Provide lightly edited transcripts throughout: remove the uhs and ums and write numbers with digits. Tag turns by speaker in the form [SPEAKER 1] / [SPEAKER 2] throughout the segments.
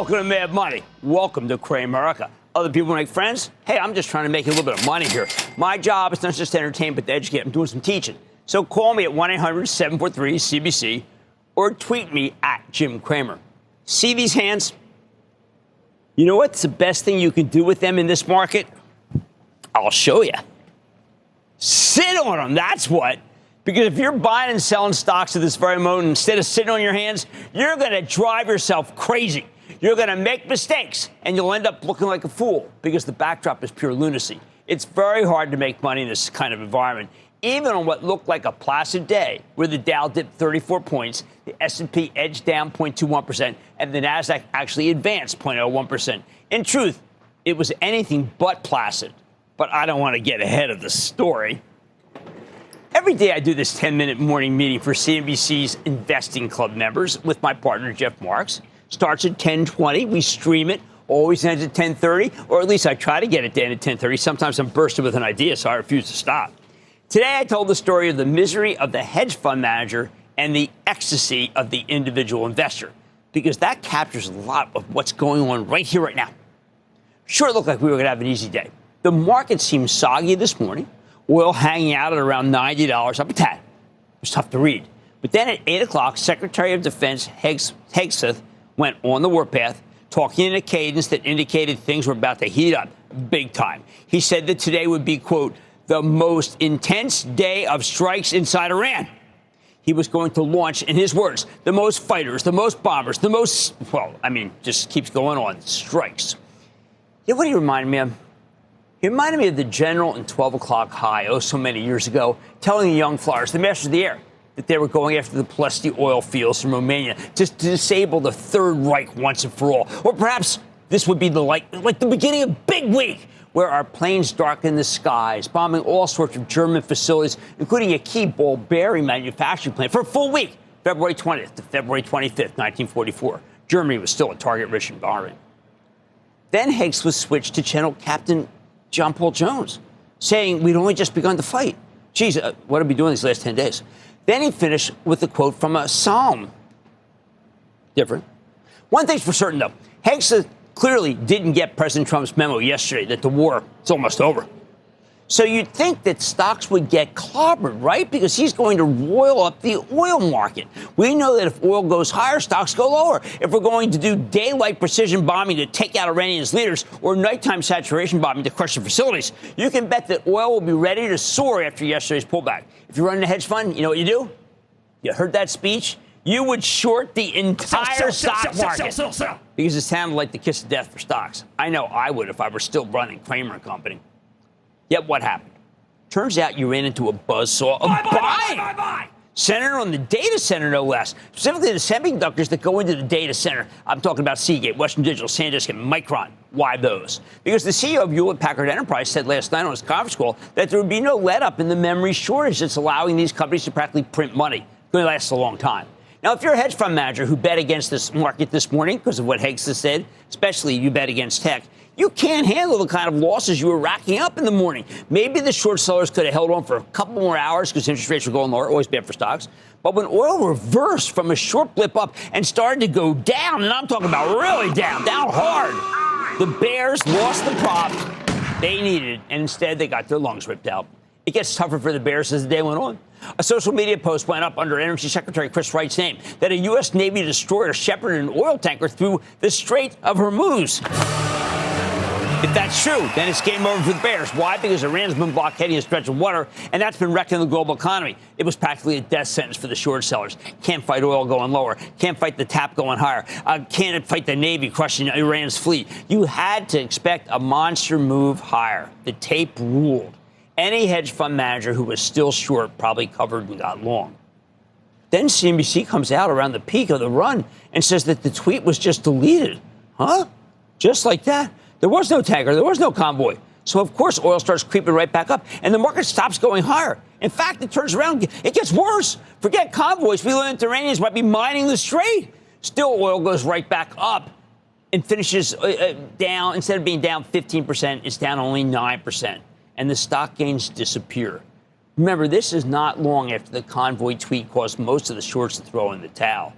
[SPEAKER 1] Welcome to Mad Money. Welcome to Cramerica. Other people make friends? Hey, I'm just trying to make a little bit of money here. My job is not just to entertain, but to educate. I'm doing some teaching. So call me at 1-800-743-CBC or tweet me at Jim Cramer. See these hands? You know what's the best thing you can do with them in this market? I'll show you. Sit on them, that's what. Because if you're buying and selling stocks at this very moment, instead of sitting on your hands, you're going to drive yourself crazy. You're going to make mistakes, and you'll end up looking like a fool because the backdrop is pure lunacy. It's very hard to make money in this kind of environment, even on what looked like a placid day where the Dow dipped 34 points, the S&P edged down 0.21%, and the Nasdaq actually advanced 0.01%. In truth, it was anything but placid. But I don't want to get ahead of the story. Every day I do this 10-minute morning meeting for CNBC's Investing Club members with my partner, Jeff Marks. Starts at 10:20. We stream it. Always ends at 10:30, or at least I try to get it to end at 10:30. Sometimes I'm bursting with an idea, so I refuse to stop. Today I told the story of the misery of the hedge fund manager and the ecstasy of the individual investor, because that captures a lot of what's going on right here, right now. Sure, it looked like we were going to have an easy day. The market seemed soggy this morning. Oil hanging out at around $90, up a tad. It was tough to read. But then at 8 o'clock, Secretary of Defense Hegseth went on the warpath, talking in a cadence that indicated things were about to heat up big time. He said that today would be, quote, the most intense day of strikes inside Iran. He was going to launch, in his words, the most fighters, the most bombers, the most, just keeps going on, strikes. You know what he reminded me of? He reminded me of the general in 12 o'clock high, so many years ago, telling the young flyers, the masters of the air, that they were going after the Ploesti oil fields from Romania just to disable the Third Reich once and for all. Or perhaps this would be like the beginning of Big Week, where our planes darken the skies, bombing all sorts of German facilities, including a key ball bearing manufacturing plant for a full week, February 20th to February 25th, 1944. Germany was still a target-rich environment. Then Higgs was switched to Channel Captain John Paul Jones, saying we'd only just begun to fight. Geez, what have we been doing these last 10 days? Then he finished with a quote from a psalm. Different. One thing's for certain, though. Higgs clearly didn't get President Trump's memo yesterday that the war is almost over. So you'd think that stocks would get clobbered, right? Because he's going to roil up the oil market. We know that if oil goes higher, stocks go lower. If we're going to do daylight precision bombing to take out Iranians' leaders or nighttime saturation bombing to crush their facilities, you can bet that oil will be ready to soar after yesterday's pullback. If you're running a hedge fund, you know what you do? You heard that speech? You would short the entire stock market because it sounded like the kiss of death for stocks. I know I would if I were still running Cramer & Company. Yet what happened? Turns out you ran into a buzzsaw of buying. Centered on the data center, no less. Specifically, the semiconductors that go into the data center. I'm talking about Seagate, Western Digital, SanDisk, and Micron. Why those? Because the CEO of Hewlett-Packard Enterprise said last night on his conference call that there would be no let-up in the memory shortage that's allowing these companies to practically print money. It's going to last a long time. Now, if you're a hedge fund manager who bet against this market this morning because of what Higgs has said, especially you bet against tech, you can't handle the kind of losses you were racking up in the morning. Maybe the short sellers could have held on for a couple more hours because interest rates were going lower, always bad for stocks. But when oil reversed from a short blip up and started to go down, and I'm talking about really down hard, the bears lost the prop they needed, and instead they got their lungs ripped out. It gets tougher for the bears as the day went on. A social media post went up under Energy Secretary Chris Wright's name that a U.S. Navy destroyer shepherded an oil tanker through the Strait of Hormuz. If that's true, then it's game over for the bears. Why? Because Iran's been blockading a stretch of water, and that's been wrecking the global economy. It was practically a death sentence for the short sellers. Can't fight oil going lower. Can't fight the tap going higher. Can't fight the Navy crushing Iran's fleet. You had to expect a monster move higher. The tape ruled. Any hedge fund manager who was still short probably covered and got long. Then CNBC comes out around the peak of the run and says that the tweet was just deleted. Huh? Just like that? There was no tanker. There was no convoy. So, of course, oil starts creeping right back up, and the market stops going higher. In fact, it turns around. It gets worse. Forget convoys. We learned Iranians might be mining the strait. Still, oil goes right back up and finishes down. Instead of being down 15%, it's down only 9%. And the stock gains disappear. Remember, this is not long after the convoy tweet caused most of the shorts to throw in the towel.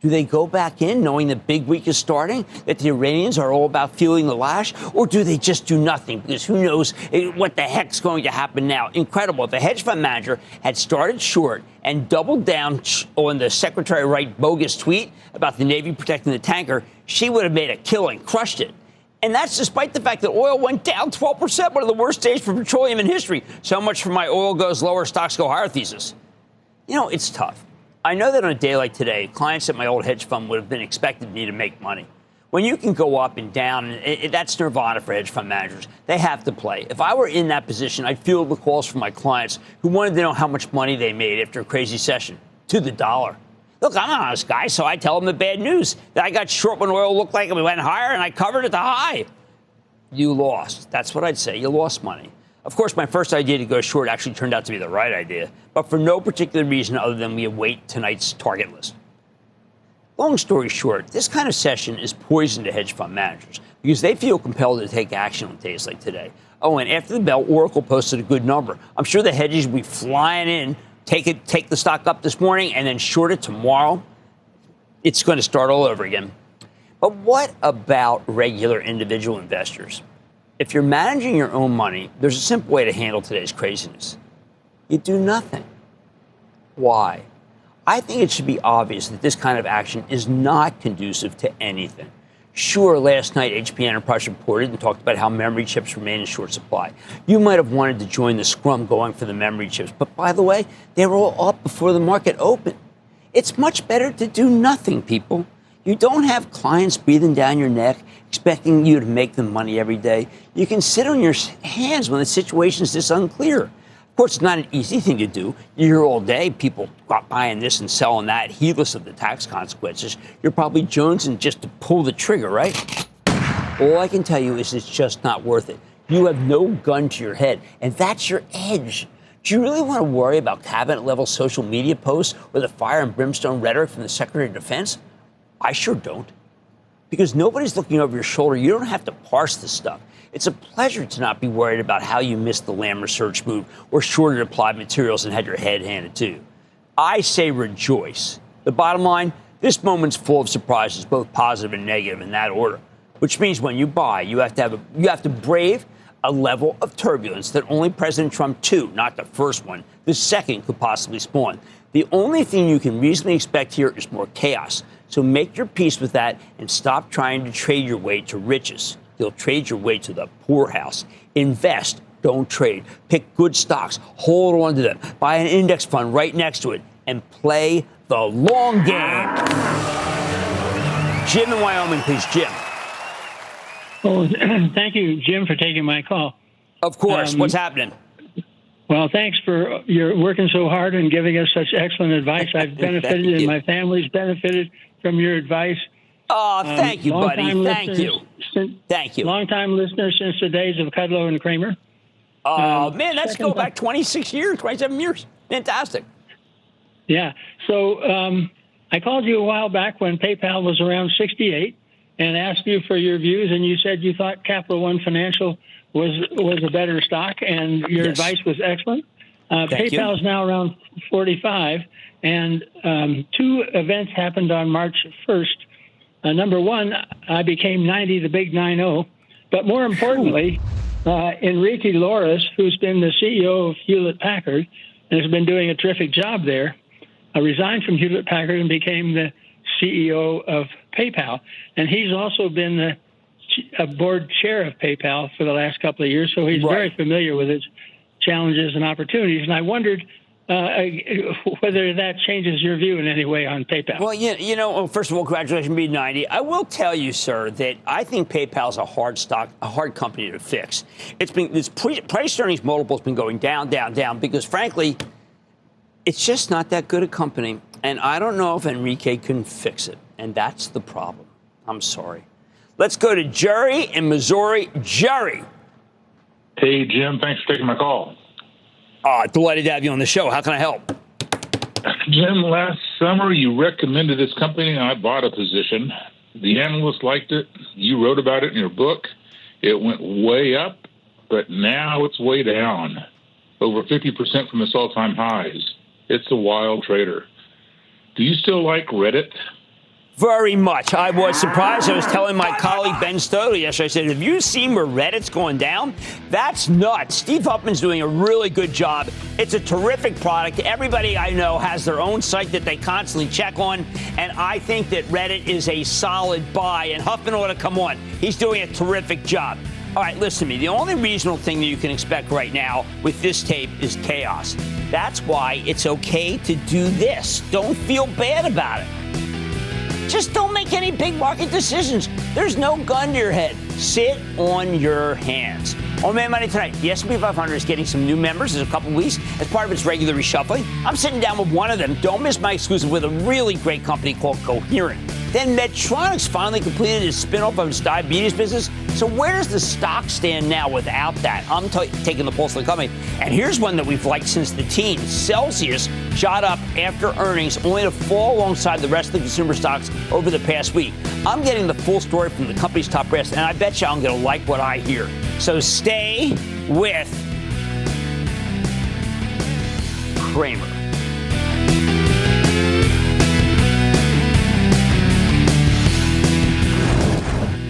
[SPEAKER 1] Do they go back in knowing the big week is starting, that the Iranians are all about feeling the lash, or do they just do nothing? Because who knows what the heck's going to happen now? Incredible. If a hedge fund manager had started short and doubled down on the Secretary Wright bogus tweet about the Navy protecting the tanker, she would have made a killing, crushed it. And that's despite the fact that oil went down 12%, one of the worst days for petroleum in history. So much for my oil goes lower, stocks go higher thesis. You know, it's tough. I know that on a day like today, clients at my old hedge fund would have been expecting me to make money. When you can go up and down, that's nirvana for hedge fund managers. They have to play. If I were in that position, I'd field the calls from my clients who wanted to know how much money they made after a crazy session, to the dollar. Look, I'm an honest guy, so I tell them the bad news, that I got short when oil looked like it went higher, and I covered at the high. You lost. That's what I'd say. You lost money. Of course, my first idea to go short actually turned out to be the right idea, but for no particular reason other than we await tonight's target list. Long story short, this kind of session is poison to hedge fund managers because they feel compelled to take action on days like today. Oh, and after the bell, Oracle posted a good number. I'm sure the hedges will be flying in, take the stock up this morning, and then short it tomorrow. It's going to start all over again. But what about regular individual investors? If you're managing your own money, there's a simple way to handle today's craziness. You do nothing. Why? I think it should be obvious that this kind of action is not conducive to anything. Sure, last night HP Enterprise reported and talked about how memory chips remain in short supply. You might have wanted to join the scrum going for the memory chips, but by the way, they were all up before the market opened. It's much better to do nothing, people. You don't have clients breathing down your neck, expecting you to make them money every day. You can sit on your hands when the situation is this unclear. Of course, it's not an easy thing to do. You hear all day people buying this and selling that, heedless of the tax consequences. You're probably jonesing just to pull the trigger, right? All I can tell you is it's just not worth it. You have no gun to your head, and that's your edge. Do you really want to worry about cabinet-level social media posts or the fire and brimstone rhetoric from the Secretary of Defense? I sure don't. Because nobody's looking over your shoulder. You don't have to parse this stuff. It's a pleasure to not be worried about how you missed the Lam Research move or shorted applied materials and had your head handed to you. I say rejoice. The bottom line, this moment's full of surprises, both positive and negative in that order. Which means when you buy, you have to brave a level of turbulence that only President Trump 2, not the first one, the second, could possibly spawn. The only thing you can reasonably expect here is more chaos. So make your peace with that and stop trying to trade your way to riches. You'll trade your way to the poorhouse. Invest, don't trade. Pick good stocks, hold on to them, buy an index fund right next to it, and play the long game. Jim in Wyoming, please. Jim.
[SPEAKER 2] Well, thank you, Jim, for taking my call.
[SPEAKER 1] Of course. What's happening?
[SPEAKER 2] Well, thanks for your working so hard and giving us such excellent advice. I've benefited and my family's benefited from your advice.
[SPEAKER 1] Oh, thank you, buddy. Thank you. Thank you.
[SPEAKER 2] Long-time listener since the days of Kudlow and Cramer.
[SPEAKER 1] Oh, man, that's go back 26 years, 27 years. Fantastic.
[SPEAKER 2] Yeah. So I called you a while back when PayPal was around 68 and asked you for your views, and you said you thought Capital One Financial was a better stock, and your advice was excellent. PayPal is now around 45, and two events happened on March 1st. Number one, I became 90, the big 9-0. But more importantly, Enrique Lores, who's been the CEO of Hewlett-Packard and has been doing a terrific job there, resigned from Hewlett-Packard and became the CEO of PayPal. And he's also been the board chair of PayPal for the last couple of years, so he's very familiar with its challenges and opportunities. And I wondered whether that changes your view in any way on PayPal.
[SPEAKER 1] Well, first of all, congratulations on being 90. I will tell you, sir, that I think PayPal's a hard stock, a hard company to fix. This price earnings multiple has been going down, down, down, because frankly, it's just not that good a company. And I don't know if Enrique can fix it. And that's the problem. I'm sorry. Let's go to Jerry in Missouri. Jerry.
[SPEAKER 3] Hey, Jim. Thanks for taking my call.
[SPEAKER 1] Delighted to have you on the show. How can I help?
[SPEAKER 3] Jim, last summer you recommended this company and I bought a position. The analysts liked it. You wrote about it in your book. It went way up, but now it's way down, over 50% from its all-time highs. It's a wild trader. Do you still like Reddit?
[SPEAKER 1] Very much. I was surprised. I was telling my colleague Ben Stoto yesterday, I said, have you seen where Reddit's going down? That's nuts. Steve Huffman's doing a really good job. It's a terrific product. Everybody I know has their own site that they constantly check on, and I think that Reddit is a solid buy, and Huffman ought to come on. He's doing a terrific job. All right, listen to me. The only reasonable thing that you can expect right now with this tape is chaos. That's why it's okay to do this. Don't feel bad about it. Just don't make any big market decisions. There's no gun to your head. Sit on your hands. On Mad Money tonight, the S&P 500 is getting some new members in a couple weeks as part of its regular reshuffling. I'm sitting down with one of them. Don't miss my exclusive with a really great company called Coherent. Then Medtronic's finally completed its spin-off of its diabetes business. So where does the stock stand now without that? I'm taking the pulse of the company. And here's one that we've liked since the teens. Celsius shot up after earnings, only to fall alongside the rest of the consumer stocks over the past week. I'm getting the full story from the company's top brass, and I bet you I'm going to like what I hear. So stay with Cramer.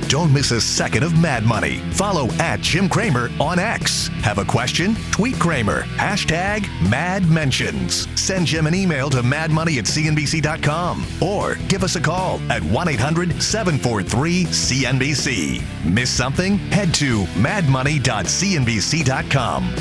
[SPEAKER 4] Don't miss a second of Mad Money. Follow @Jim Cramer on X. Have a question? Tweet Cramer. #MadMentions. Send Jim an email to madmoney@cnbc.com or give us a call at 1-800-743-CNBC. Miss something? Head to madmoney.cnbc.com.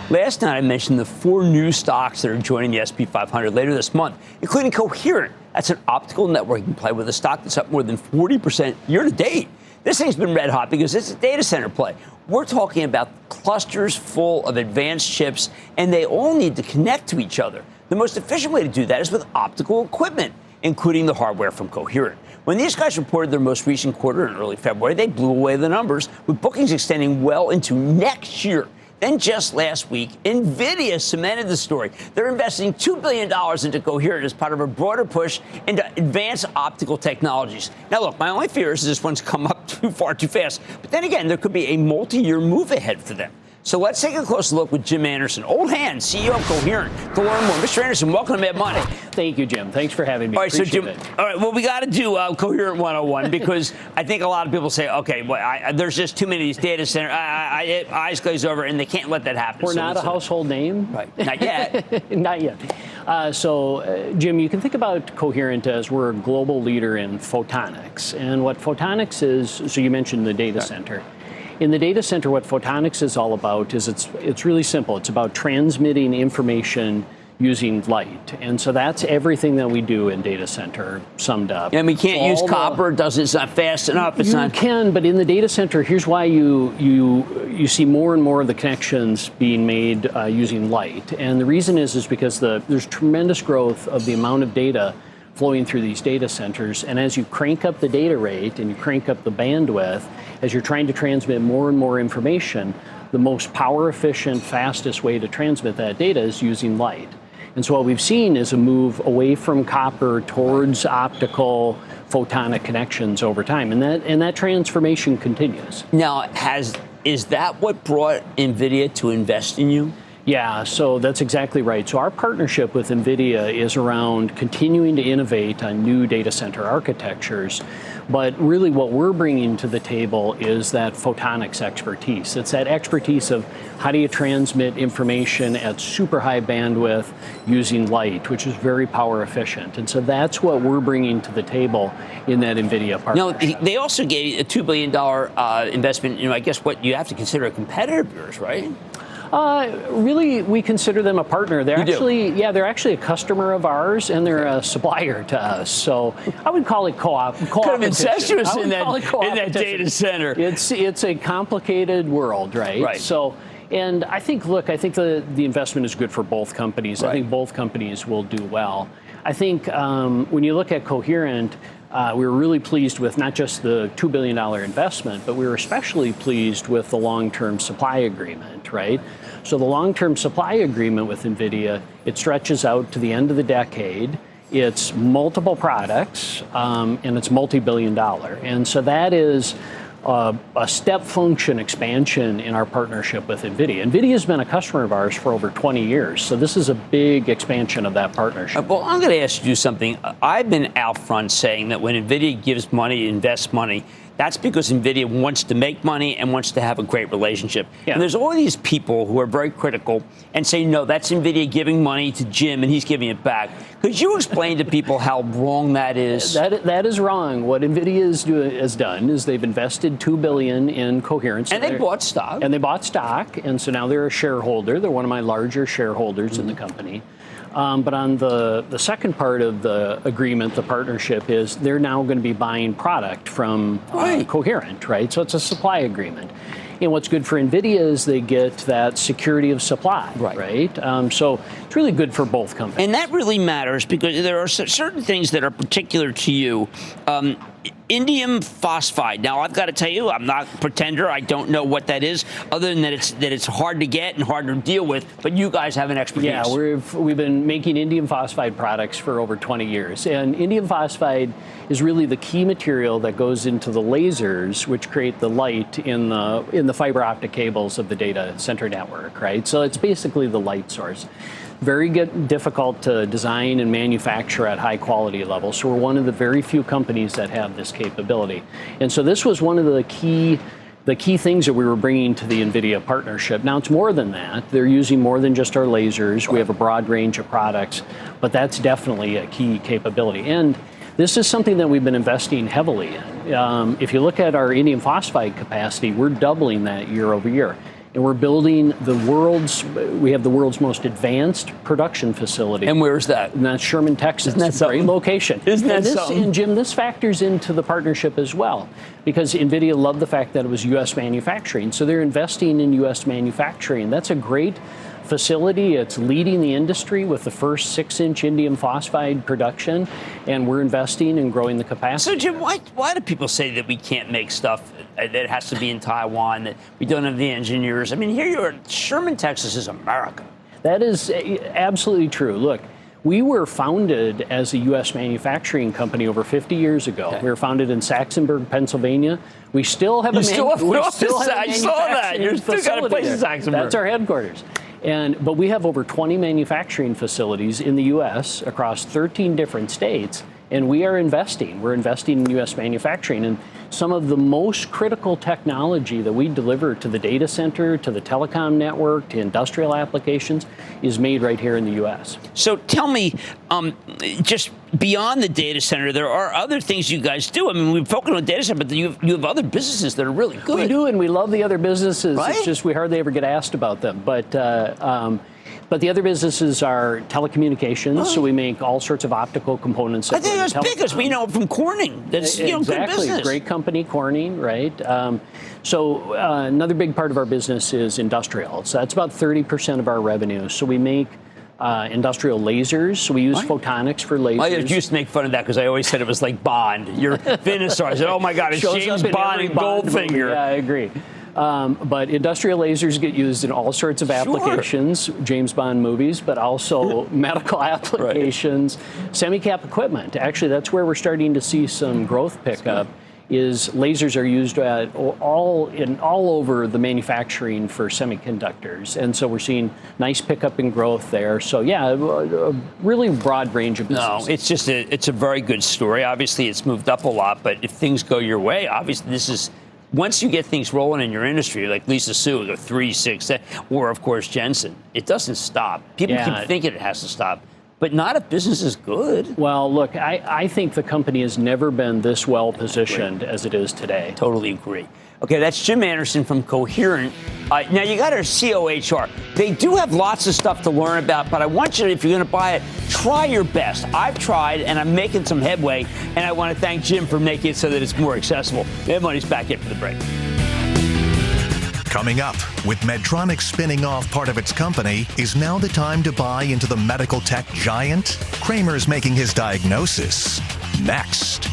[SPEAKER 1] Last night, I mentioned the 4 new stocks that are joining the S&P 500 later this month, including Coherent. That's an optical networking play with a stock that's up more than 40% year to date. This thing's been red hot because it's a data center play. We're talking about clusters full of advanced chips, and they all need to connect to each other. The most efficient way to do that is with optical equipment, including the hardware from Coherent. When these guys reported their most recent quarter in early February, they blew away the numbers, with bookings extending well into next year. Then just last week, NVIDIA cemented the story. They're investing $2 billion into Coherent as part of a broader push into advanced optical technologies. Now, look, my only fear is this one's come up too fast. But then again, there could be a multi-year move ahead for them. So let's take a closer look with Jim Anderson, old hand, CEO of Coherent, to learn more. Mr. Anderson, welcome to Mad Money.
[SPEAKER 5] Thank you, Jim. Thanks for having me.
[SPEAKER 1] All right, so Jim,
[SPEAKER 5] it.
[SPEAKER 1] all right, well, we got to do Coherent 101 because I think a lot of people say, okay, well, there's just too many of these data centers. Eyes glaze over, and they can't let that happen.
[SPEAKER 5] We're not a household name.
[SPEAKER 1] Right, not yet.
[SPEAKER 5] Not yet. Jim, you can think about Coherent as we're a global leader in photonics. And what photonics is, so you mentioned the data center. In the data center, what photonics is all about is it's really simple. It's about transmitting information using light. And so that's everything that we do in data center summed up.
[SPEAKER 1] And we can't use copper. It's not fast enough.
[SPEAKER 5] You can, but in the data center, here's why you see more and more of the connections being made using light. And the reason is because there's tremendous growth of the amount of data flowing through these data centers. And as you crank up the data rate and you crank up the bandwidth, as you're trying to transmit more and more information, the most power efficient, fastest way to transmit that data is using light. And so what we've seen is a move away from copper towards optical photonic connections over time. And that transformation continues.
[SPEAKER 1] Now, is that what brought NVIDIA to invest in you?
[SPEAKER 5] Yeah, so that's exactly right. So our partnership with NVIDIA is around continuing to innovate on new data center architectures. But really what we're bringing to the table is that photonics expertise. It's that expertise of how do you transmit information at super high bandwidth using light, which is very power efficient. And so that's what we're bringing to the table in that NVIDIA partnership.
[SPEAKER 1] Now, they also gave a $2 billion investment, I guess what you have to consider a competitor of yours, right?
[SPEAKER 5] Really, we consider them a partner. They're actually a customer of ours, and they're a supplier to us. So I would call it co-op.
[SPEAKER 1] Kind of incestuous in that data center.
[SPEAKER 5] It's a complicated world, right?
[SPEAKER 1] Right.
[SPEAKER 5] So, and I think the investment is good for both companies. Right. I think both companies will do well. I think when you look at Coherent, we were really pleased with not just the $2 billion investment, but we were especially pleased with the long-term supply agreement, right? So the long-term supply agreement with NVIDIA, it stretches out to the end of the decade. It's multiple products, and it's multi-billion dollar. And so that is a step function expansion in our partnership with NVIDIA. NVIDIA has been a customer of ours for over 20 years, so this is a big expansion of that partnership.
[SPEAKER 1] Well, I'm going to ask you something. I've been out front saying that when NVIDIA gives money, invests money, that's because NVIDIA wants to make money and wants to have a great relationship. Yeah. And there's all these people who are very critical and say, no, that's NVIDIA giving money to Jim and he's giving it back. Could you explain to people how wrong that is?
[SPEAKER 5] That is wrong. What NVIDIA has done is they've invested $2 billion in Coherent.
[SPEAKER 1] And they bought stock.
[SPEAKER 5] And they bought stock. And so now they're a shareholder. They're one of my larger shareholders in the company. But on the second part of the agreement, the partnership is they're now going to be buying product from Coherent, right? So it's a supply agreement. And what's good for NVIDIA is they get that security of supply, right? So it's really good for both companies.
[SPEAKER 1] And that really matters because there are certain things that are particular to you. Indium phosphide. Now, I've got to tell you, I'm not a pretender. I don't know what that is, other than that it's hard to get and hard to deal with. But you guys have an expertise.
[SPEAKER 5] Yeah, we've been making indium phosphide products for over 20 years. And indium phosphide is really the key material that goes into the lasers, which create the light in the fiber optic cables of the data center network, right? So it's basically the light source. Very difficult to design and manufacture at high quality levels. So we're one of the very few companies that have this capability. And so this was one of the key things that we were bringing to the NVIDIA partnership. Now it's more than that. They're using more than just our lasers. We have a broad range of products, but that's definitely a key capability. And this is something that we've been investing heavily in. If you look at our indium phosphide capacity, we're doubling that year over year. And we're building we have the world's most advanced production facility.
[SPEAKER 1] And where is that?
[SPEAKER 5] And that's Sherman, Texas.
[SPEAKER 1] Isn't that something?
[SPEAKER 5] Great location.
[SPEAKER 1] Isn't that something?
[SPEAKER 5] And Jim, this factors into the partnership as well, because NVIDIA loved the fact that it was U.S. manufacturing. So they're investing in U.S. manufacturing. That's a great facility. It's leading the industry with the first 6-inch indium phosphide production, and we're investing in growing the capacity.
[SPEAKER 1] So, Jim, why do people say that we can't make stuff that has to be in Taiwan, that we don't have the engineers? I mean, here you are, Sherman, Texas is America.
[SPEAKER 5] That is absolutely true. Look, we were founded as a U.S. manufacturing company over 50 years ago. Okay. We were founded in Saxonburg, Pennsylvania. We still have
[SPEAKER 1] I saw that. You're still got a place in Saxonburg.
[SPEAKER 5] That's our headquarters. But we have over 20 manufacturing facilities in the U.S. across 13 different states, and we are investing. We're investing in U.S. manufacturing. And some of the most critical technology that we deliver to the data center, to the telecom network, to industrial applications is made right here in the U.S.
[SPEAKER 1] So tell me, just beyond the data center, there are other things you guys do. I mean, we've focused on data center, but you have other businesses that are really good.
[SPEAKER 5] We do, and we love the other businesses.
[SPEAKER 1] Right?
[SPEAKER 5] It's just we hardly ever get asked about them. But the other businesses are telecommunications, so we make all sorts of optical components.
[SPEAKER 1] I think that's big, because we know from Corning. That's good business.
[SPEAKER 5] Great company, Corning, right? So another big part of our business is industrial. So that's about 30% of our revenue. So we make industrial lasers. So we use photonics for lasers.
[SPEAKER 1] I used to make fun of that because I always said it was like Bond. You're Finisar. I said, oh my God, it's James Bond and Goldfinger.
[SPEAKER 5] Yeah, I agree. But industrial lasers get used in all sorts of applications, James Bond movies, but also medical applications, semi-cap equipment. Actually, that's where we're starting to see some growth pickup. Is lasers are used all over the manufacturing for semiconductors, and so we're seeing nice pickup in growth there. So yeah, a really broad range of businesses.
[SPEAKER 1] No, it's just it's a very good story. Obviously, it's moved up a lot, but if things go your way, obviously this is. Once you get things rolling in your industry, like Lisa Su, go 3, 6, 7, or of course Jensen, it doesn't stop. People keep thinking it has to stop, but not if business is good.
[SPEAKER 5] Well, look, I think the company has never been this well positioned as it is today.
[SPEAKER 1] Totally agree. Okay, that's Jim Anderson from Coherent. Now, you got our COHR. They do have lots of stuff to learn about, but I want you to, if you're going to buy it, try your best. I've tried, and I'm making some headway, and I want to thank Jim for making it so that it's more accessible. Mad Money's back in for the break.
[SPEAKER 4] Coming up, with Medtronic spinning off part of its company, is now the time to buy into the medical tech giant? Cramer's making his diagnosis. Next.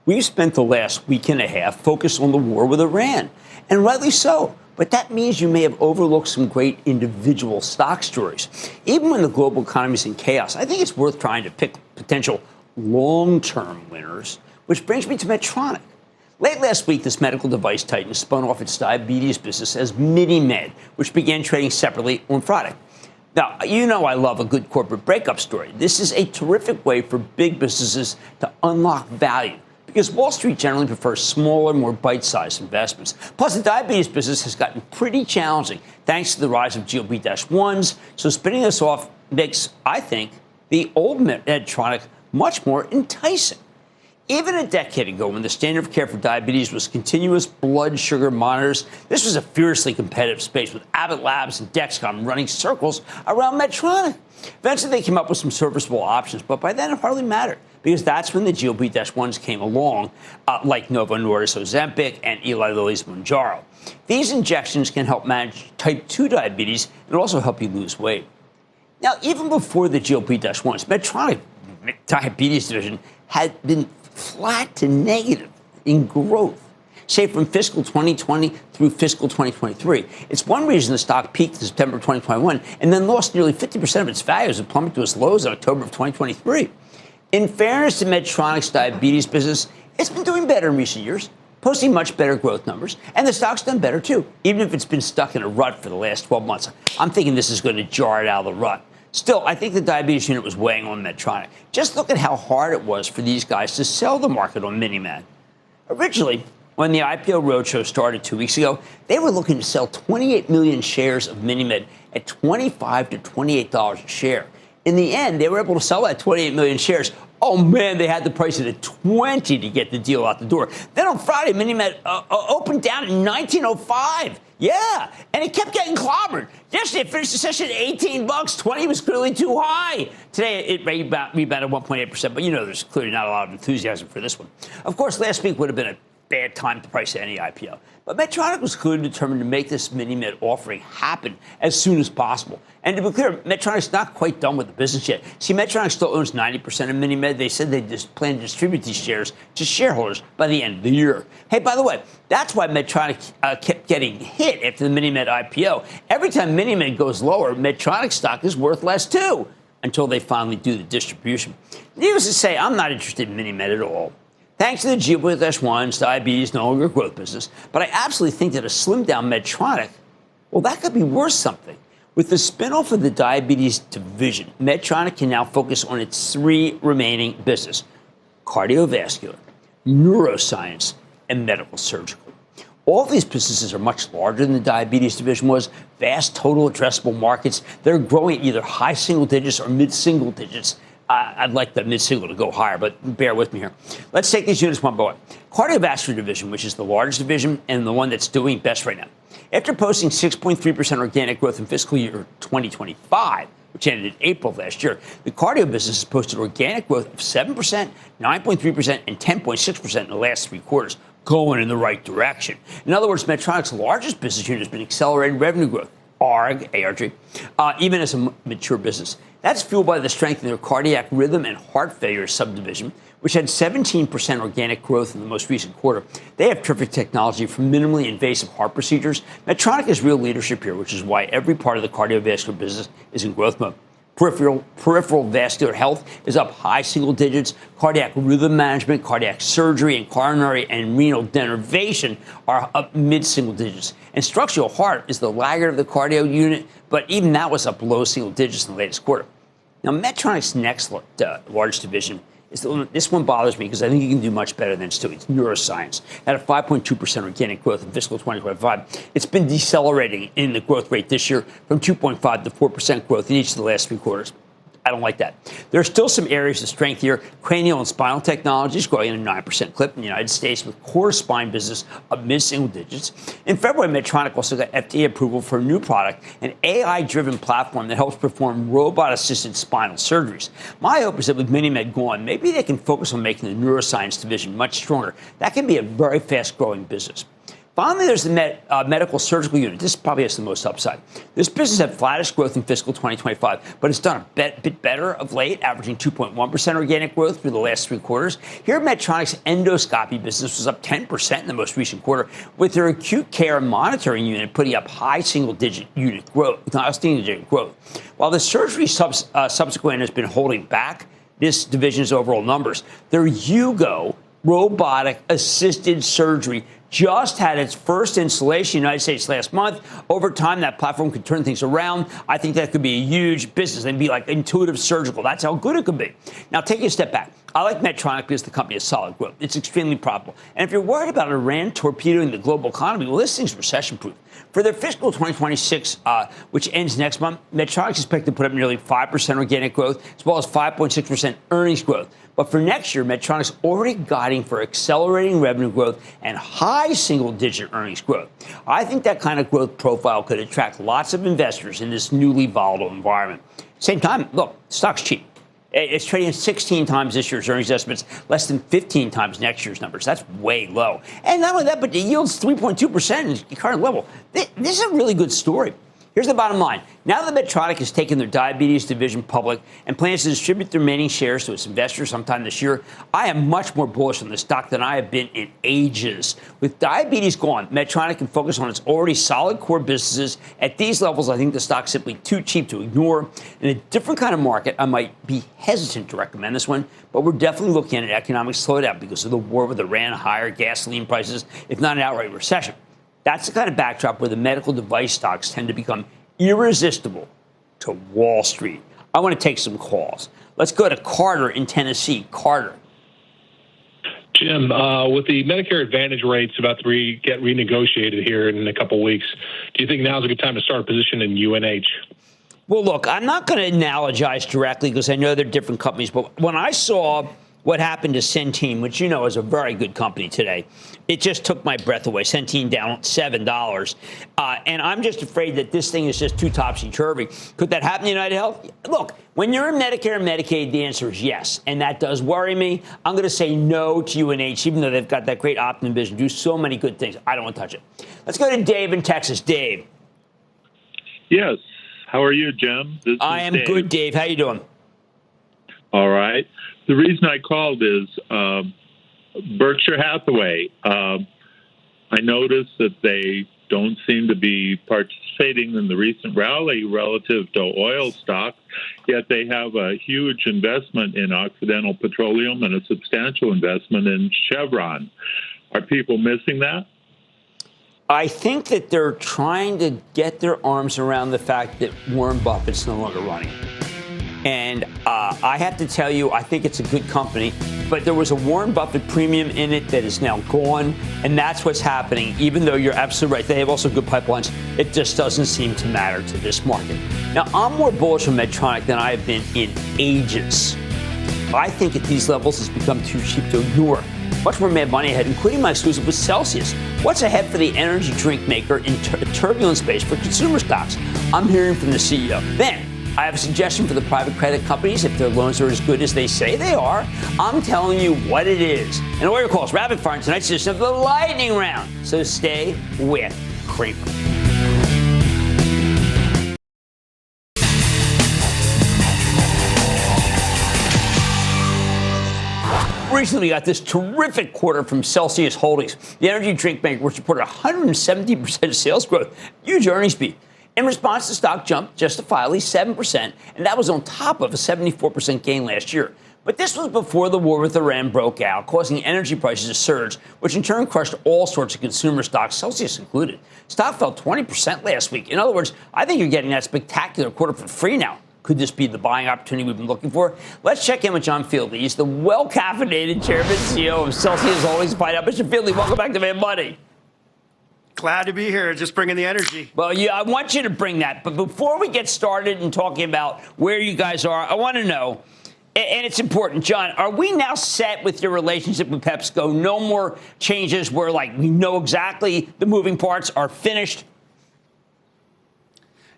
[SPEAKER 1] We've spent the last week and a half focused on the war with Iran, and rightly so. But that means you may have overlooked some great individual stock stories. Even when the global economy is in chaos, I think it's worth trying to pick potential long-term winners, which brings me to Medtronic. Late last week, this medical device titan spun off its diabetes business as MiniMed, which began trading separately on Friday. Now, you know I love a good corporate breakup story. This is a terrific way for big businesses to unlock value, because Wall Street generally prefers smaller, more bite-sized investments. Plus, the diabetes business has gotten pretty challenging thanks to the rise of GLP-1s, so spinning this off makes, I think, the old Medtronic much more enticing. Even a decade ago, when the standard of care for diabetes was continuous blood sugar monitors, this was a fiercely competitive space with Abbott Labs and Dexcom running circles around Medtronic. Eventually, they came up with some serviceable options, but by then it hardly mattered, because that's when the GLP-1s came along, like Novo Nordisk Ozempic and Eli Lilly's Mounjaro. These injections can help manage type 2 diabetes and also help you lose weight. Now, even before the GLP-1s, Medtronic diabetes division had been flat to negative in growth, say from fiscal 2020 through fiscal 2023. It's one reason the stock peaked in September 2021 and then lost nearly 50% of its value as it plummeted to its lows in October of 2023. In fairness to Medtronic's diabetes business, it's been doing better in recent years, posting much better growth numbers, and the stock's done better too, even if it's been stuck in a rut for the last 12 months. I'm thinking this is going to jar it out of the rut. Still, I think the diabetes unit was weighing on Medtronic. Just look at how hard it was for these guys to sell the market on MiniMed. Originally, when the IPO roadshow started 2 weeks ago, they were looking to sell 28 million shares of MiniMed at $25 to $28 a share. In the end, they were able to sell that 28 million shares. Oh, man, they had to price it at $20 to get the deal out the door. Then on Friday, MiniMed opened down at $19.05. Yeah, and it kept getting clobbered. Yesterday, it finished the session at $18. 20 was clearly too high. Today, it rebounded 1.8%, but you know there's clearly not a lot of enthusiasm for this one. Of course, last week would have been a bad time to price any IPO. But Medtronic was clearly determined to make this MiniMed offering happen as soon as possible. And to be clear, Medtronic's not quite done with the business yet. See, Medtronic still owns 90% of MiniMed. They said they just plan to distribute these shares to shareholders by the end of the year. Hey, by the way, that's why Medtronic kept getting hit after the MiniMed IPO. Every time MiniMed goes lower, Medtronic stock is worth less too, until they finally do the distribution. Needless to say, I'm not interested in MiniMed at all. Thanks to the GLP-1s, diabetes no longer a growth business. But I absolutely think that a slimmed-down Medtronic, well, that could be worth something. With the spinoff of the diabetes division, Medtronic can now focus on its three remaining businesses: cardiovascular, neuroscience, and medical surgical. All of these businesses are much larger than the diabetes division was, vast total addressable markets. They're growing at either high single digits or mid-single digits. I'd like the mid-single to go higher, but bear with me here. Let's take these units one by one. Cardiovascular division, which is the largest division and the one that's doing best right now. After posting 6.3% organic growth in fiscal year 2025, which ended in April of last year, the cardio business has posted organic growth of 7%, 9.3%, and 10.6% in the last 3 quarters, going in the right direction. In other words, Medtronic's largest business unit has been accelerating revenue growth, ARG, even as a mature business. That's fueled by the strength in their cardiac rhythm and heart failure subdivision, which had 17% organic growth in the most recent quarter. They have terrific technology for minimally invasive heart procedures. Medtronic has real leadership here, which is why every part of the cardiovascular business is in growth mode. Peripheral vascular health is up high single digits. Cardiac rhythm management, cardiac surgery, and coronary and renal denervation are up mid-single digits. And structural heart is the laggard of the cardio unit, but even that was up low single digits in the latest quarter. Now, Medtronic's next largest division is this one bothers me because I think you can do much better than it's doing. It's neuroscience. At a 5.2% organic growth in fiscal 2025, it's been decelerating in the growth rate this year from 2.5 to 4% growth in each of the last 3 quarters. I don't like that. There are still some areas of strength here. Cranial and spinal technologies growing at a 9% clip in the United States, with core spine business up mid-single digits. In February, Medtronic also got FDA approval for a new product, an AI-driven platform that helps perform robot-assisted spinal surgeries. My hope is that with MiniMed gone, maybe they can focus on making the neuroscience division much stronger. That can be a very fast-growing business. Finally, there's the medical surgical unit. This probably has the most upside. This business had flattish growth in fiscal 2025, but it's done a bit better of late, averaging 2.1% organic growth through the last 3 quarters. Here, Medtronic's endoscopy business was up 10% in the most recent quarter, with their acute care monitoring unit putting up high single-digit growth. While the surgery subsequent has been holding back this division's overall numbers, their Hugo robotic-assisted surgery just had its first installation in the United States last month. Over time, that platform could turn things around. I think that could be a huge business and be like Intuitive Surgical. That's how good it could be. Now, taking a step back, I like Medtronic because the company has solid growth. It's extremely profitable. And if you're worried about Iran torpedoing the global economy, well, this thing's recession-proof. For their fiscal 2026, which ends next month, Medtronic is expected to put up nearly 5% organic growth, as well as 5.6% earnings growth. But for next year, Medtronic's already guiding for accelerating revenue growth and high single-digit earnings growth. I think that kind of growth profile could attract lots of investors in this newly volatile environment. Same time, look, stock's cheap. It's trading 16 times this year's earnings estimates, less than 15 times next year's numbers. That's way low. And not only that, but the yield's 3.2% in the current level. This is a really good story. Here's the bottom line. Now that Medtronic has taken their diabetes division public and plans to distribute the remaining shares to its investors sometime this year, I am much more bullish on the stock than I have been in ages. With diabetes gone, Medtronic can focus on its already solid core businesses. At these levels, I think the stock's simply too cheap to ignore. In a different kind of market, I might be hesitant to recommend this one, but we're definitely looking at an economic slowdown because of the war with Iran, higher gasoline prices, if not an outright recession. That's the kind of backdrop where the medical device stocks tend to become irresistible to Wall Street. I want to take some calls. Let's go to Carter in Tennessee. Carter.
[SPEAKER 6] Jim, with the Medicare Advantage rates about to get renegotiated here in a couple of weeks, do you think now's a good time to start a position in UNH?
[SPEAKER 1] Well, look, I'm not going to analogize directly because I know they're different companies, but when I saw what happened to Centene, which you know is a very good company today, it just took my breath away. Centene down $7. And I'm just afraid that this thing is just too topsy-turvy. Could that happen to United Health? Look, when you're in Medicare and Medicaid, the answer is yes. And that does worry me. I'm going to say no to UNH, even though they've got that great Optum vision, do so many good things. I don't want to touch it. Let's go to Dave in Texas. Dave.
[SPEAKER 7] Yes. How are you, Jim?
[SPEAKER 1] I am Dave. Good, Dave. How you doing?
[SPEAKER 7] All right. The reason I called is Berkshire Hathaway. I noticed that they don't seem to be participating in the recent rally relative to oil stocks, yet they have a huge investment in Occidental Petroleum and a substantial investment in Chevron. Are people missing that?
[SPEAKER 1] I think that they're trying to get their arms around the fact that Warren Buffett's no longer running. And I have to tell you, I think it's a good company, but there was a Warren Buffett premium in it that is now gone, and that's what's happening. Even though you're absolutely right, they have also good pipelines. It just doesn't seem to matter to this market. Now, I'm more bullish on Medtronic than I have been in ages. I think at these levels it's become too cheap to ignore. Much more mad money ahead, including my exclusive with Celsius. What's ahead for the energy drink maker in turbulent space for consumer stocks? I'm hearing from the CEO. Then, I have a suggestion for the private credit companies if their loans are as good as they say they are. I'm telling you what it is. And all your calls, rapid fire in tonight's edition of the Lightning Round. So stay with Cramer. Recently got this terrific quarter from Celsius Holdings. The energy drink maker, which reported 117% sales growth, huge earnings beat. In response, the stock jumped justifiably 7%, and that was on top of a 74% gain last year. But this was before the war with Iran broke out, causing energy prices to surge, which in turn crushed all sorts of consumer stocks, Celsius included. Stock fell 20% last week. In other words, I think you're getting that spectacular quarter for free now. Could this be the buying opportunity we've been looking for? Let's check in with John Fieldly. He's the well-caffeinated chairman and CEO of Celsius Holdings. Find out. Mr. Fieldly, welcome back to Mad Money.
[SPEAKER 8] Glad to be here, just bringing the energy.
[SPEAKER 1] Well, yeah, I want you to bring that. But before we get started and talking about where you guys are, I want to know, and it's important, John, are we now set with your relationship with PepsiCo? No more changes where, like, we know exactly the moving parts are finished?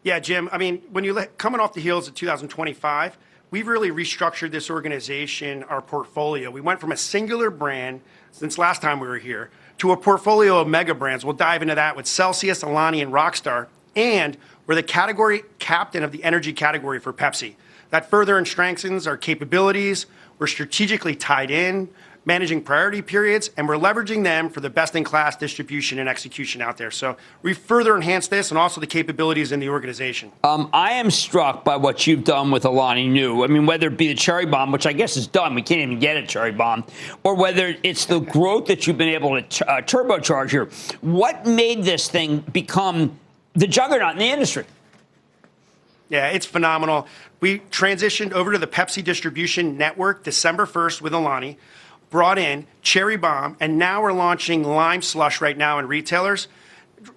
[SPEAKER 8] Yeah, Jim, I mean, when you're coming off the heels of 2025, we've really restructured this organization, our portfolio. We went from a singular brand since last time we were here to a portfolio of mega brands. We'll dive into that with Celsius, Alani, and Rockstar. And we're the category captain of the energy category for Pepsi. That further strengthens our capabilities. We're strategically tied in, managing priority periods, and we're leveraging them for the best-in-class distribution and execution out there. So we further enhance this and also the capabilities in the organization.
[SPEAKER 1] I am struck by what you've done with Alani Nu. I mean, whether it be the Cherry Bomb, which I guess is done. We can't even get a Cherry Bomb. Or whether it's the growth that you've been able to turbocharge here. What made this thing become the juggernaut in the industry?
[SPEAKER 8] Yeah, it's phenomenal. We transitioned over to the Pepsi distribution network December 1st with Alani, brought in Cherry Bomb, and now we're launching Lime Slush right now in retailers.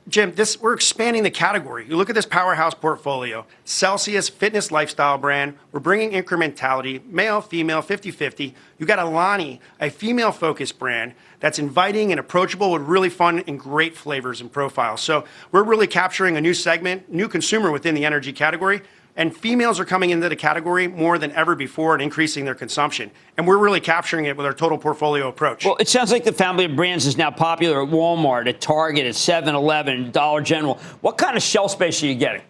[SPEAKER 8] Jim, we're expanding the category. You look at this powerhouse portfolio, Celsius fitness lifestyle brand. We're bringing incrementality, male, female, 50-50. You got Alani, a female-focused brand that's inviting and approachable with really fun and great flavors and profiles. So we're really capturing a new segment, new consumer within the energy category. And females are coming into the category more than ever before and increasing their consumption. And we're really capturing it with our total portfolio approach.
[SPEAKER 1] Well, it sounds like the family of brands is now popular at Walmart, at Target, at 7-Eleven, Dollar General. What kind of shelf space are you getting?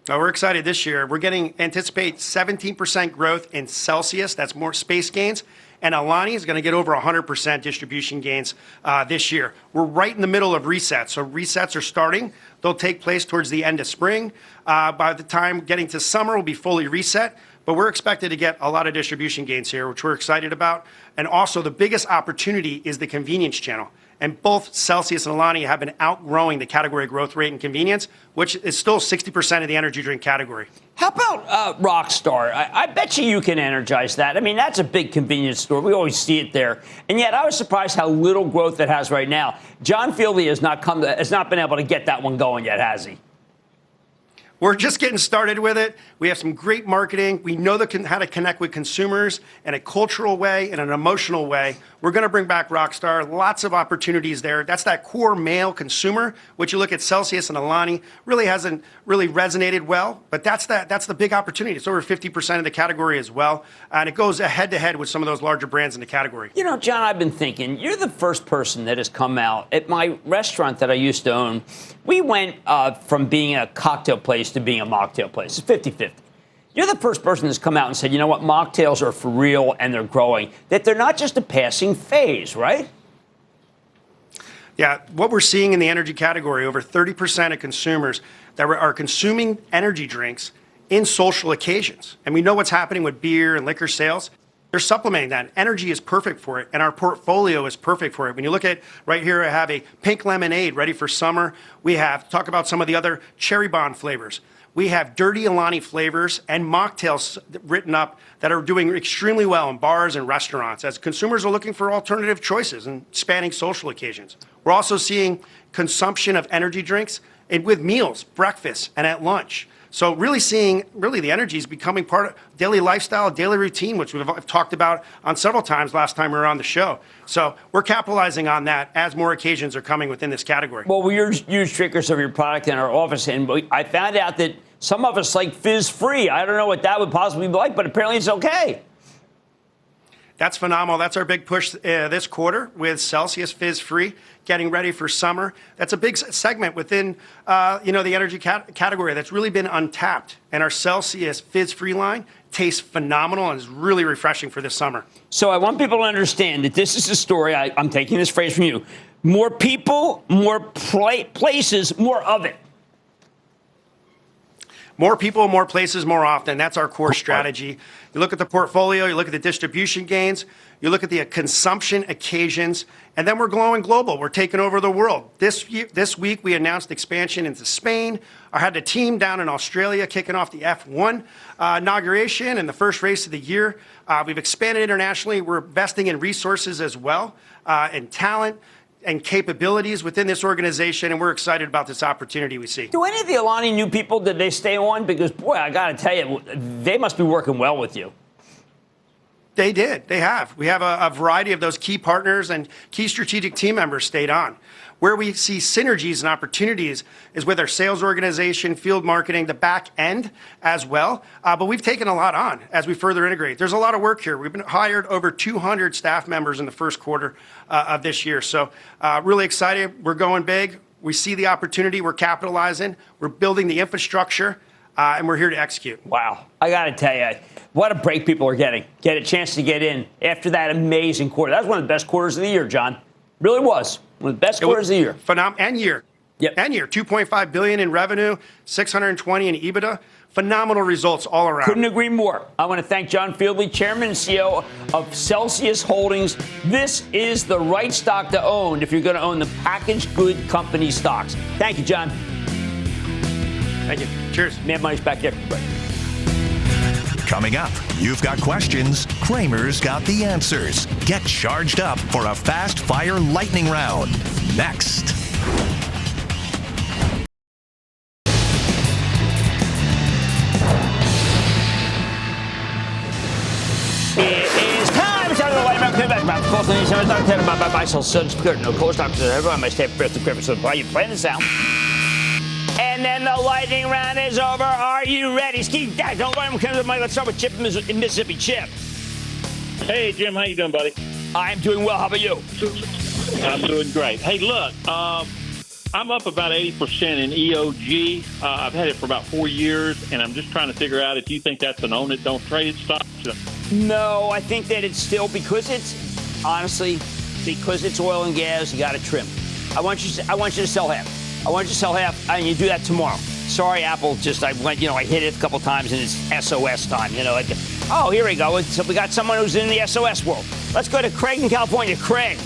[SPEAKER 8] Oh, we're excited this year. We're anticipate 17% growth in Celsius. That's more space gains. And Alani is going to get over 100% distribution gains this year. We're right in the middle of resets. So resets are starting. They'll take place towards the end of spring. By the time getting to summer, we'll be fully reset. But we're expected to get a lot of distribution gains here, which we're excited about. And also the biggest opportunity is the convenience channel. And both Celsius and Alani have been outgrowing the category growth rate in convenience, which is still 60% of the energy drink category.
[SPEAKER 1] How about Rockstar? I bet you can energize that. I mean, that's a big convenience store. We always see it there. And yet I was surprised how little growth it has right now. John Fieldy has not been able to get that one going yet, has he?
[SPEAKER 8] We're just getting started with it. We have some great marketing. We know how to connect with consumers in a cultural way, in an emotional way. We're going to bring back Rockstar. Lots of opportunities there. That's that core male consumer, which you look at Celsius and Alani, really hasn't really resonated well. But that's the big opportunity. It's over 50% of the category as well. And it goes head-to-head with some of those larger brands in the category.
[SPEAKER 1] You know, John, I've been thinking, you're the first person that has come out. At my restaurant that I used to own, we went from being a cocktail place to being a mocktail place. It's 50-50. You're the first person that's come out and said, you know what, mocktails are for real and they're growing, that they're not just a passing phase, right?
[SPEAKER 8] Yeah, what we're seeing in the energy category, over 30% of consumers that are consuming energy drinks in social occasions. And we know what's happening with beer and liquor sales. They're supplementing that. Energy is perfect for it, and our portfolio is perfect for it. When you look at right here, I have a pink lemonade ready for summer. We have, talk about some of the other Cherry Bomb flavors. We have dirty Alani flavors and mocktails written up that are doing extremely well in bars and restaurants as consumers are looking for alternative choices and spanning social occasions. We're also seeing consumption of energy drinks with meals, breakfast, and at lunch. So really seeing the energy is becoming part of daily lifestyle, daily routine, which we've talked about on several times last time we were on the show. So we're capitalizing on that as more occasions are coming within this category.
[SPEAKER 1] Well, we use drinkers of your product in our office, and I found out that some of us like fizz-free. I don't know what that would possibly be like, but apparently it's okay.
[SPEAKER 8] That's phenomenal. That's our big push this quarter with Celsius Fizz-Free, getting ready for summer. That's a big segment within the energy category that's really been untapped. And our Celsius Fizz-Free line tastes phenomenal and is really refreshing for this summer.
[SPEAKER 1] So I want people to understand that this is a story. I'm taking this phrase from you. More people, more places, more of it.
[SPEAKER 8] More people, more places, more often. That's our core strategy. You look at the portfolio, you look at the distribution gains, you look at the consumption occasions, and then we're going global. We're taking over the world. This week, we announced expansion into Spain. I had a team down in Australia kicking off the F1 inauguration and the first race of the year. We've expanded internationally. We're investing in resources as well, and talent and capabilities within this organization, and we're excited about this opportunity we see.
[SPEAKER 1] Do any of the Alani new people, did they stay on? Because, boy, I got to tell you, they must be working well with you.
[SPEAKER 8] They did. They have. We have a variety of those key partners and key strategic team members stayed on. Where we see synergies and opportunities is with our sales organization, field marketing, the back end as well. But we've taken a lot on as we further integrate. There's a lot of work here. We've been hired over 200 staff members in the first quarter of this year. So really excited. We're going big. We see the opportunity. We're capitalizing. We're building the infrastructure. And we're here to execute.
[SPEAKER 1] Wow. I got to tell you, what a break people are getting. Get a chance to get in after that amazing quarter. That was one of the best quarters of the year, John. Really was. One of the best quarters of the year.
[SPEAKER 8] And year.
[SPEAKER 1] Yep.
[SPEAKER 8] And year. $2.5 billion in revenue, $620 in EBITDA. Phenomenal results all around.
[SPEAKER 1] Couldn't agree more. I want to thank John Fieldly, Chairman and CEO of Celsius Holdings. This is the right stock to own if you're going to own the packaged good company stocks. Thank you, John.
[SPEAKER 8] Thank you. Cheers.
[SPEAKER 1] Mad Money's back there.
[SPEAKER 4] Coming up, you've got questions, Cramer's got the answers. Get charged up for a fast fire lightning round. Next.
[SPEAKER 1] It is time. It's time to the lightning round. No course, everyone must have first equipment. So while you plan this out. And then the lightning round is over. Are you ready? Ski, don't let him come to the mic. Let's start with Chip in Mississippi. Chip.
[SPEAKER 7] Hey, Jim, how you doing, buddy?
[SPEAKER 1] I'm doing well. How about you?
[SPEAKER 7] I'm doing great. Hey, look, I'm up about 80% in EOG. I've had it for about 4 years, and I'm just trying to figure out if you think that's an own it, don't trade it stock.
[SPEAKER 1] No, I think that it's still, because it's oil and gas, you got to trim. I want you to sell half. I want you to sell half, and you do that tomorrow. Sorry, Apple. I hit it a couple times, and it's SOS time. Oh, here we go. So we got someone who's in the SOS world. Let's go to Craig in California. Craig.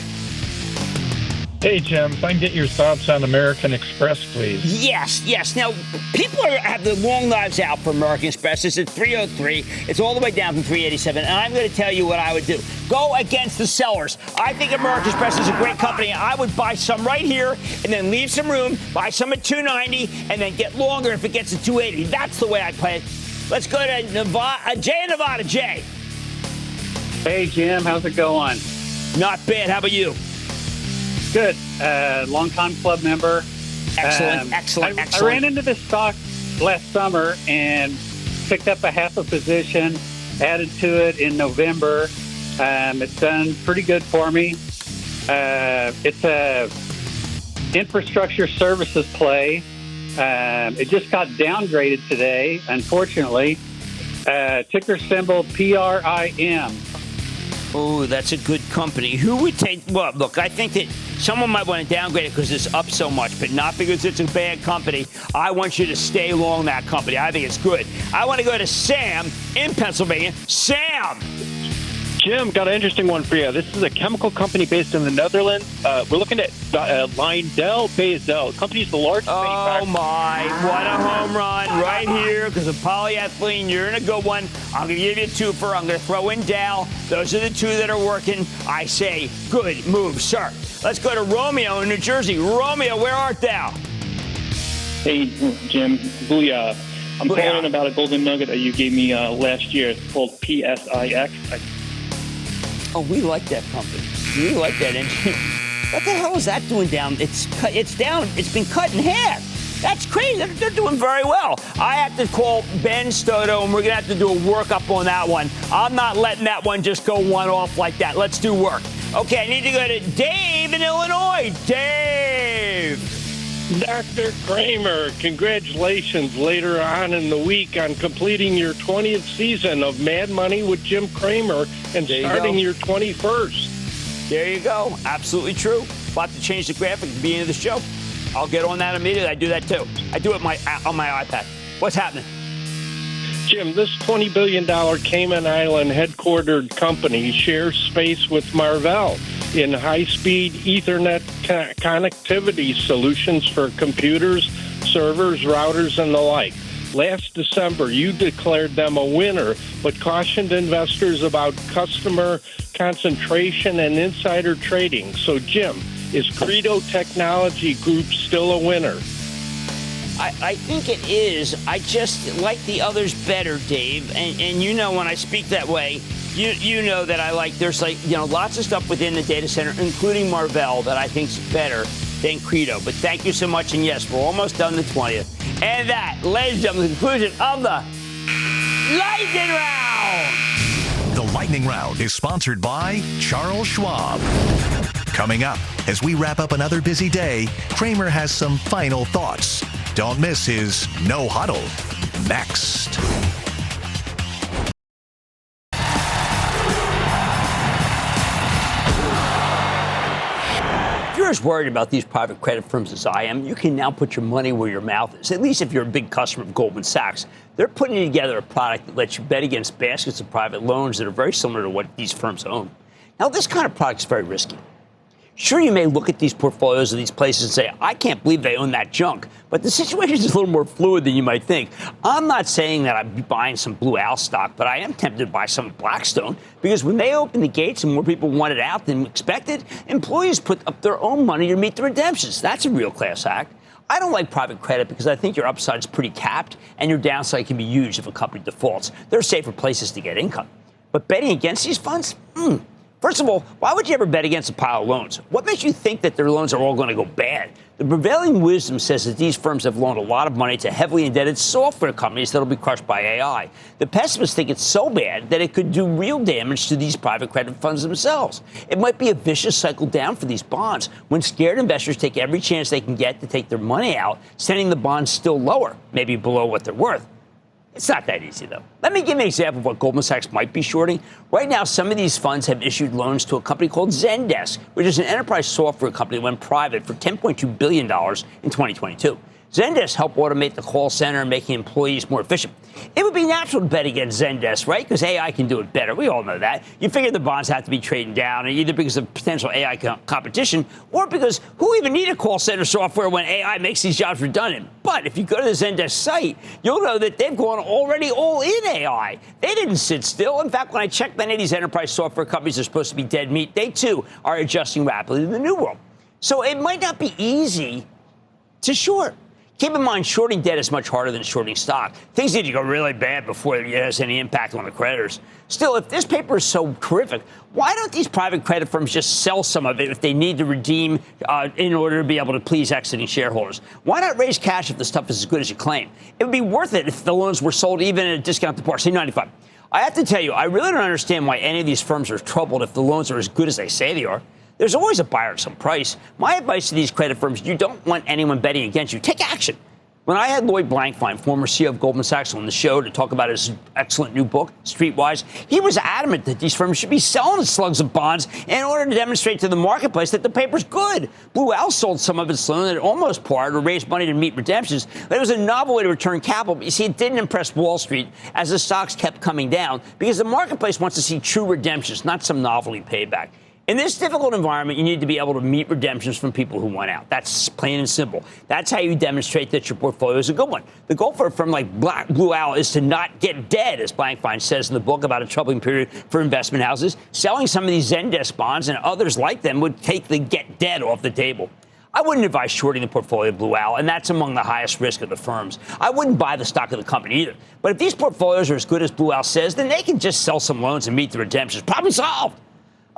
[SPEAKER 9] Hey, Jim, if I can get your thoughts on American Express, please.
[SPEAKER 1] Yes. Now, people have the long lives out for American Express. It's at 303. It's all the way down from 387. And I'm going to tell you what I would do. Go against the sellers. I think American Express is a great company. I would buy some right here and then leave some room, buy some at 290, and then get longer if it gets to 280. That's the way I play it. Let's go to Nevada. Jay in Nevada. Jay.
[SPEAKER 10] Hey, Jim. How's it going?
[SPEAKER 1] Not bad. How about you?
[SPEAKER 10] Good. Long-time club member.
[SPEAKER 1] Excellent.
[SPEAKER 10] I ran into this stock last summer and picked up a half a position, added to it in November. It's done pretty good for me. It's a infrastructure services play. It just got downgraded today, unfortunately. Ticker symbol PRIM.
[SPEAKER 1] Oh, that's a good company. Who would take? Well, look, I think that someone might want to downgrade it because it's up so much, but not because it's a bad company. I want you to stay long that company. I think it's good. I want to go to Sam in Pennsylvania. Sam.
[SPEAKER 11] Jim, got an interesting one for you. This is a chemical company based in the Netherlands. We're looking at LyondellBasell. The company's the largest manufacturer.
[SPEAKER 1] Oh, my. What a home run right here because of polyethylene. You're in a good one. I'm going to give you a twofer. I'm going to throw in Dow. Those are the two that are working. I say good move, sir. Let's go to Romeo in New Jersey. Romeo, where art thou?
[SPEAKER 12] Hey, Jim. Booyah. I'm calling about a golden nugget that you gave me last year. It's called PSIX.
[SPEAKER 1] Oh, we like that company. We like that engine. What the hell is that doing down? It's down. It's been cut in half. That's crazy. They're doing very well. I have to call Ben Stoto, and we're going to have to do a workup on that one. I'm not letting that one just go one off like that. Let's do work. Okay, I need to go to Dave in Illinois. Dave.
[SPEAKER 13] Dr. Cramer, congratulations later on in the week on completing your 20th season of Mad Money with Jim Cramer and starting your 21st.
[SPEAKER 1] There you go. Absolutely true. About to change the graphic at the beginning of the show. I'll get on that immediately. I do that too. I do it on my iPad. What's happening?
[SPEAKER 13] Jim, this $20 billion Cayman Island headquartered company shares space with Marvell in high-speed Ethernet connectivity solutions for computers, servers, routers, and the like. Last December, you declared them a winner, but cautioned investors about customer concentration and insider trading. So, Jim, is Credo Technology Group still a winner?
[SPEAKER 1] I think it is. I just like the others better, Dave. And you know when I speak that way, you know that I like, there's lots of stuff within the data center, including Marvell, that I think's better than Credo. But thank you so much. And yes, we're almost done the 20th. And that, ladies and gentlemen, the conclusion of the Lightning Round.
[SPEAKER 4] The Lightning Round is sponsored by Charles Schwab. Coming up, as we wrap up another busy day, Cramer has some final thoughts. Don't miss his No Huddle. Next.
[SPEAKER 1] If you're as worried about these private credit firms as I am, you can now put your money where your mouth is, at least if you're a big customer of Goldman Sachs. They're putting together a product that lets you bet against baskets of private loans that are very similar to what these firms own. Now, this kind of product is very risky. Sure, you may look at these portfolios of these places and say, I can't believe they own that junk. But the situation is a little more fluid than you might think. I'm not saying that I'd be buying some Blue Owl stock, but I am tempted to buy some Blackstone, because when they opened the gates and more people wanted out than expected, employees put up their own money to meet the redemptions. That's a real class act. I don't like private credit because I think your upside is pretty capped and your downside can be huge if a company defaults. There are safer places to get income. But betting against these funds? First of all, why would you ever bet against a pile of loans? What makes you think that their loans are all going to go bad? The prevailing wisdom says that these firms have loaned a lot of money to heavily indebted software companies that will be crushed by AI. The pessimists think it's so bad that it could do real damage to these private credit funds themselves. It might be a vicious cycle down for these bonds when scared investors take every chance they can get to take their money out, sending the bonds still lower, maybe below what they're worth. It's not that easy, though. Let me give you an example of what Goldman Sachs might be shorting. Right now, some of these funds have issued loans to a company called Zendesk, which is an enterprise software company that went private for $10.2 billion in 2022. Zendesk helped automate the call center, making employees more efficient. It would be natural to bet against Zendesk, right? Because AI can do it better. We all know that. You figure the bonds have to be trading down, either because of potential AI competition or because who even need a call center software when AI makes these jobs redundant? But if you go to the Zendesk site, you'll know that they've gone already all in AI. They didn't sit still. In fact, when I check many of these enterprise software companies are supposed to be dead meat, they too are adjusting rapidly to the new world. So it might not be easy to short. Keep in mind, shorting debt is much harder than shorting stock. Things need to go really bad before it has any impact on the creditors. Still, if this paper is so terrific, why don't these private credit firms just sell some of it if they need to redeem in order to be able to please exiting shareholders? Why not raise cash if the stuff is as good as you claim? It would be worth it if the loans were sold even at a discount to par, say 95. I have to tell you, I really don't understand why any of these firms are troubled if the loans are as good as they say they are. There's always a buyer at some price. My advice to these credit firms, you don't want anyone betting against you. Take action. When I had Lloyd Blankfein, former CEO of Goldman Sachs, on the show to talk about his excellent new book, Streetwise, he was adamant that these firms should be selling slugs of bonds in order to demonstrate to the marketplace that the paper's good. Blue Owl sold some of its loan at almost par to raise money to meet redemptions. It was a novel way to return capital, but you see, it didn't impress Wall Street as the stocks kept coming down because the marketplace wants to see true redemptions, not some novelty payback. In this difficult environment, you need to be able to meet redemptions from people who want out. That's plain and simple. That's how you demonstrate that your portfolio is a good one. The goal for a firm like Blue Owl is to not get dead, as Blankfein says in the book about a troubling period for investment houses. Selling some of these Zendesk bonds and others like them would take the get dead off the table. I wouldn't advise shorting the portfolio of Blue Owl, and that's among the highest risk of the firms. I wouldn't buy the stock of the company either. But if these portfolios are as good as Blue Owl says, then they can just sell some loans and meet the redemptions. Problem solved.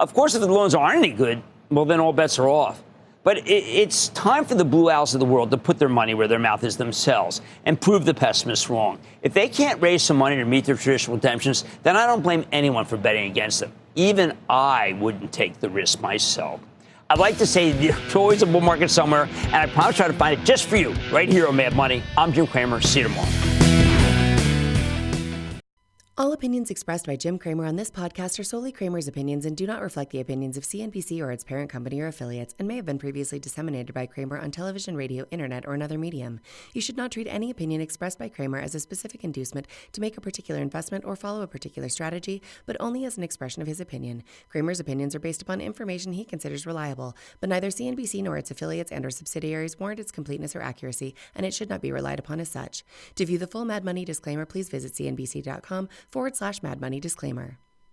[SPEAKER 1] Of course, if the loans aren't any good, well, then all bets are off. But it's time for the Blue Owls of the world to put their money where their mouth is themselves and prove the pessimists wrong. If they can't raise some money to meet their traditional redemptions, then I don't blame anyone for betting against them. Even I wouldn't take the risk myself. I'd like to say there's always a bull market somewhere, and I promise to try to find it just for you right here on Mad Money. I'm Jim Cramer. See you tomorrow.
[SPEAKER 14] All opinions expressed by Jim Cramer on this podcast are solely Cramer's opinions and do not reflect the opinions of CNBC or its parent company or affiliates and may have been previously disseminated by Cramer on television, radio, internet, or another medium. You should not treat any opinion expressed by Cramer as a specific inducement to make a particular investment or follow a particular strategy, but only as an expression of his opinion. Cramer's opinions are based upon information he considers reliable, but neither CNBC nor its affiliates and or subsidiaries warrant its completeness or accuracy, and it should not be relied upon as such. To view the full Mad Money disclaimer, please visit cnbc.com/Mad Money disclaimer.